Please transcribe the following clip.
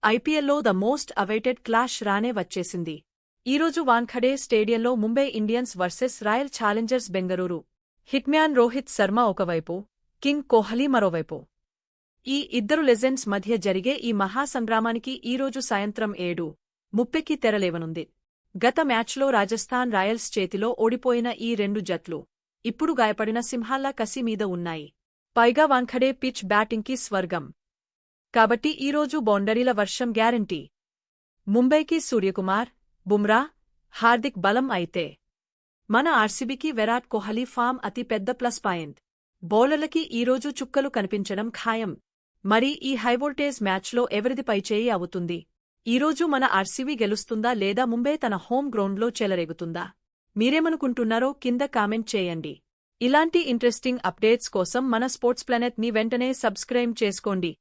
ఐపీఎల్లో the most awaited clash రానే వచ్చేసింది. ఈరోజు వాంఖడే స్టేడియంలో Mumbai Indians versus royal Challengers Bengaluru. Hitman Rohit Sharma ఒకవైపు, కింగ్ కోహ్లీ మరోవైపు. ఈ ఇద్దరు లెజెండ్స్ మధ్య జరిగే ఈ మహాసంగ్రామానికి ఈరోజు సాయంత్రం 7:30కి తెరలేవనుంది. గత మ్యాచ్లో రాజస్థాన్ రాయల్స్ చేతిలో ఓడిపోయిన ఈ రెండు జట్లు ఇప్పుడు గాయపడిన సింహాల్లా కసి మీద ఉన్నాయి. పైగా వాంఖడే పిచ్ బ్యాటింగ్కి స్వర్గం. కాబట్టి ఈరోజు బౌండరీల వర్షం గ్యారంటీ. ముంబైకి సూర్యకుమార్, బుమ్రా, హార్దిక్ బలం అయితే మన ఆర్సీబీకి విరాట్ కోహ్లీ ఫామ్ అతి పెద్ద ప్లస్ పాయింట్. బౌలర్లకి ఈరోజు చుక్కలు కనిపించడం ఖాయం. మరి ఈ హైవోల్టేజ్ మ్యాచ్లో ఎవరిది పైచేయి అవుతుంది? ఈరోజు మన ఆర్సీబీ గెలుస్తుందా లేదా ముంబై తన హోమ్ గ్రౌండ్లో చెలరేగుతుందా? మీరేమనుకుంటున్నారో కింద కామెంట్ చేయండి. ఇలాంటి ఇంట్రెస్టింగ్ అప్డేట్స్ కోసం మన స్పోర్ట్స్ ప్లానెట్ ని వెంటనే సబ్స్క్రైబ్ చేసుకోండి.